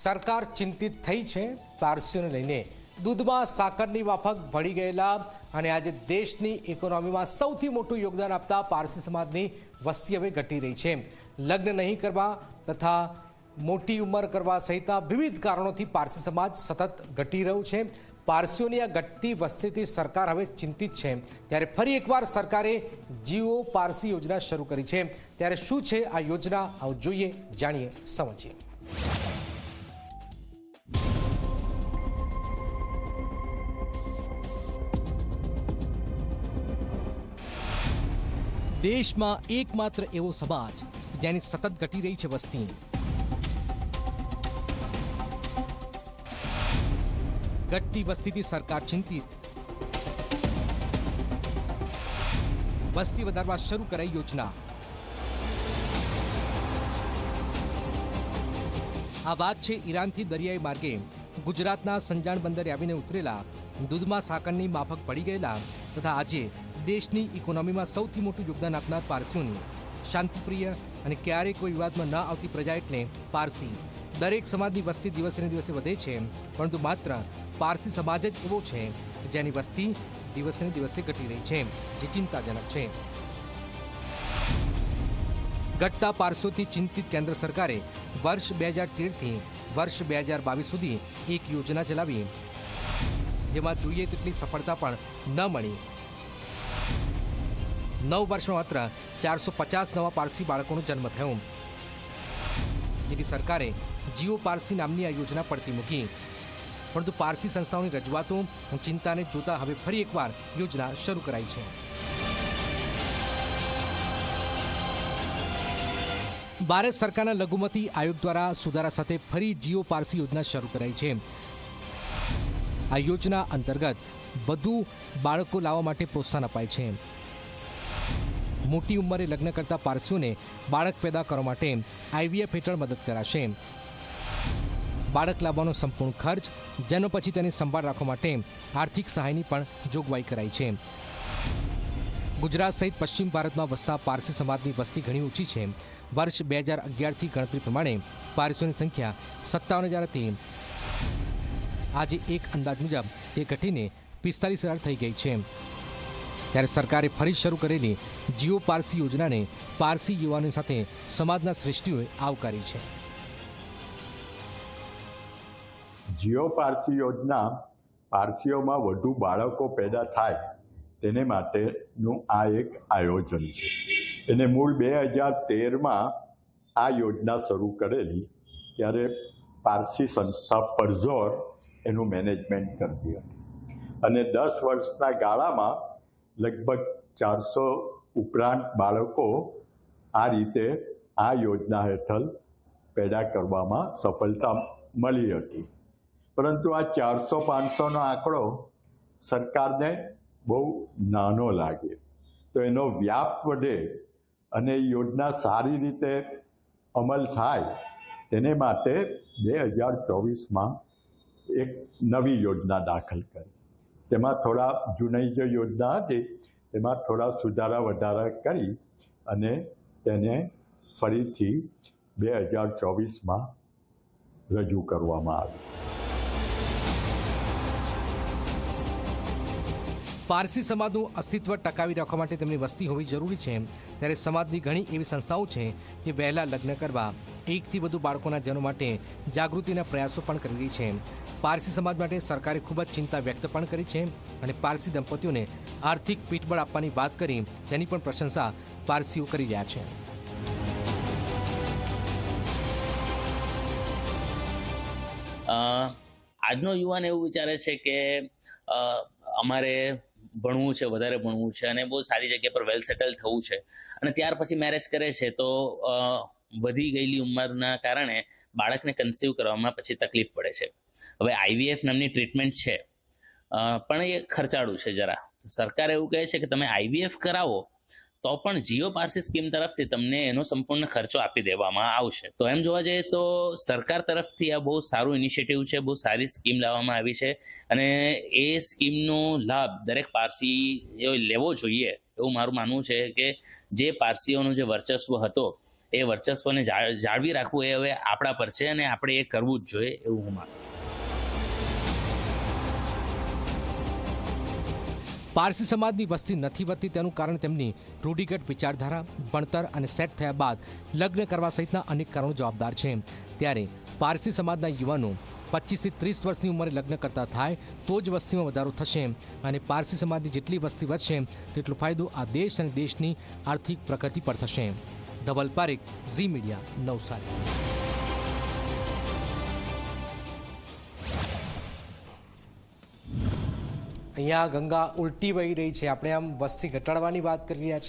સરકાર ચિંતિત થઈ છે પારસીઓને લઈને। દૂધમાં સાકરની માફક ભળી ગયેલા અને આજે દેશની ઇકોનોમીમાં સૌથી મોટું યોગદાન આપતા પારસી સમાજની વસ્તી હવે ઘટી રહી છે। લગ્ન નહીં કરવા તથા મોટી ઉંમર કરવા સહિતના વિવિધ કારણોથી પારસી સમાજ સતત ઘટી રહ્યું છે। પારસીઓની આ ઘટતી વસ્તીથી સરકાર હવે ચિંતિત છે। ત્યારે ફરી એકવાર સરકારે જીઓ પારસી યોજના શરૂ કરી છે। ત્યારે શું છે આ યોજના, આવો જોઈએ, જાણીએ, સમજીએ। દેશમાં એકમાત્ર એવો સમાજ જેની સતત ઘટી રહી છે વસ્તી। ઘટતી વસ્તીથી સરકાર ચિંતિત। વસ્તી વધારવા શરૂ કરાઈ યોજના। આ વાત છે ઈરાનથી દરિયાઈ માર્ગે ગુજરાતના સંજાણ બંદરે આવીને ઉતરેલા દૂધમાં સાકરની માફક પડી ગયેલા તથા આજે દેશની ઇકોનોમીમાં સૌથી મોટું યોગદાન આપનાર પારસીઓની। શાંતિપ્રિય અને ક્યારેય કોઈ વિવાદમાં ન આવતી પ્રજા એટલે પારસી। દરેક સમાજની વસ્તી દિવસે ને દિવસે વધે છે, પરંતુ માત્ર પારસી સમાજ જ એવો છે જેની વસ્તી દિવસે ને દિવસે ઘટી રહી છે, જે ચિંતાજનક છે। ઘટતા પારસીઓથી ચિંતિત કેન્દ્ર સરકારે વર્ષ 2013થી વર્ષ 2022 સુધી એક યોજના ચલાવી, જેમાં જોઈએ તેટલી સફળતા પણ ન મળી। 9 વર્ષમાં માત્ર 450 નવા પારસી બાળકોનો જન્મ થયો, જેથી સરકારે જીઓ પારસી નામની આ યોજના પડતી મૂકી। પરંતુ પારસી સંસ્થાઓની રજૂઆતો ચિંતાને જોતા હવે ફરી એકવાર યોજના શરૂ કરાઈ છે। ભારત સરકારના લઘુમતી આયોગ દ્વારા સુધારા સાથે ફરી જીઓ પારસી યોજના શરૂ કરાઈ છે। આ યોજના અંતર્ગત વધુ બાળકો લાવવા માટે પ્રોત્સાહન અપાય છે। મોટી ઉંમરે લગ્ન કરતા પારસીઓને બાળક પેદા કરવા માટે આઈવીએફ હેઠળ મદદ કરાશે। બાળક લાવવાનો સંપૂર્ણ ખર્ચ, જન્મ પછી તેની સંભાળ રાખવા માટે આર્થિક સહાયની પણ જોગવાઈ કરાઈ છે। ગુજરાત સહિત પશ્ચિમ ભારતમાં વસતા પારસી સમાજની વસ્તી ઘણી ઓછી છે। વર્ષ 2011થી ગણતરી પ્રમાણે પારસીઓની સંખ્યા 57,000 હતી। આજે એક અંદાજ મુજબ તે ઘટીને 45,000 થઈ ગઈ છે। ત્યારે સરકારે ફરી શરૂ કરેલી જીઓ પારસી યોજનાને પારસી યુવાનો સાથે સમાજના શ્રેષ્ઠીઓએ આવકારી છે। જીઓ પારસી યોજના પારસીઓમાં વધુ બાળકો પેદા થાય તેને માટેનું આ એક આયોજન છે। એને મૂળ 2013માં આ યોજના શરૂ કરેલી, ત્યારે પારસી સંસ્થા પરઝોર એનું મેનેજમેન્ટ કરતી હતી અને 10 વર્ષના ગાળામાં લગભગ 400 ઉપરાંત બાળકો આ રીતે આ યોજના હેઠળ પેદા કરવામાં સફળતા મળી હતી। પરંતુ આ 400-500નો આંકડો સરકારને બહુ નાનો લાગે, તો એનો વ્યાપ વધે અને યોજના સારી રીતે અમલ થાય તેને માટે 2024માં એક નવી યોજના દાખલ કરી। તેમાં થોડા જૂની જે યોજના હતી તેમાં થોડા સુધારા વધારા કરી અને તેને ફરીથી 2024માં રજૂ કરવામાં આવી। પારસી સમાજનું અસ્તિત્વ ટકાવી રાખવા માટે તેમની વસ્તી હોવી જરૂરી છે। ત્યારે સમાજની ઘણી એવી સંસ્થાઓ છે જે વહેલા લગ્ન કરવા, એકથી વધુ બાળકોના જન્મ માટે જાગૃતિના પ્રયાસો પણ કરી રહી છે। પારસી સમાજ માટે સરકારે ખૂબ જ ચિંતા વ્યક્ત પણ કરી છે અને પારસી દંપતીઓને આર્થિક પીઠબળ આપવાની વાત કરી તેની પણ પ્રશંસા પારસીઓ કરી રહ્યા છે। આજનો યુવાન એવું વિચારે છે કે અમારે ભણવું છે, વધારે ભણવું છે અને બહુ સારી જગ્યા પર વેલ સેટલ થવું છે, અને ત્યાર પછી મેરેજ કરે છે તો વધી ગયેલી ઉંમરના કારણે બાળકને કન્સીવ કરવામાં પછી તકલીફ પડે છે। હવે આઈવીએફ નામની ટ્રીટમેન્ટ છે, પણ એ ખર્ચાળું છે જરા। સરકાર એવું કહે છે કે તમે આઈવીએફ કરાવો તો પણ જીઓ પારસી સ્કીમ તરફથી તમને એનો સંપૂર્ણ ખર્ચો આપી દેવામાં આવશે। તો એમ જોવા જઈએ તો સરકાર તરફથી આ બહુ સારું ઇનિશિયેટિવ છે, બહુ સારી સ્કીમ લાવવામાં આવી છે અને એ સ્કીમનો લાભ દરેક પારસીએ લેવો જોઈએ એવું મારું માનવું છે। કે જે પારસીઓનો જે વર્ચસ્વ હતો એ વર્ચસ્વને જાળવી રાખવું એ હવે આપણા પર છે અને આપણે એ કરવું જ જોઈએ એવું હું માનું છું. પારસી સમાજની વસ્તી નથી વધતી તેનું કારણ તેમની રૂઢિગત વિચારધારા, ભણતર અને સેટ થયા બાદ લગ્ન કરવા સહિતના અનેક કારણો જવાબદાર છે. ત્યારે પારસી સમાજના યુવાનો 25 થી 30 વર્ષની ઉંમરે લગ્ન કરતા થાય તો જ વસ્તીમાં વધારો થશે અને પારસી સમાજની જેટલી વસ્તી વધશે તેટલો ફાયદો આ દેશ અને દેશની આર્થિક પ્રગતિ પર થશે. ધવલ પારેખ, ઝી મીડિયા, નવસારી. અહીંયા ગંગા ઉલટી વહી રહી છે. આપણે આમ વસ્તી ઘટાડવાની વાત કરી રહ્યા છે.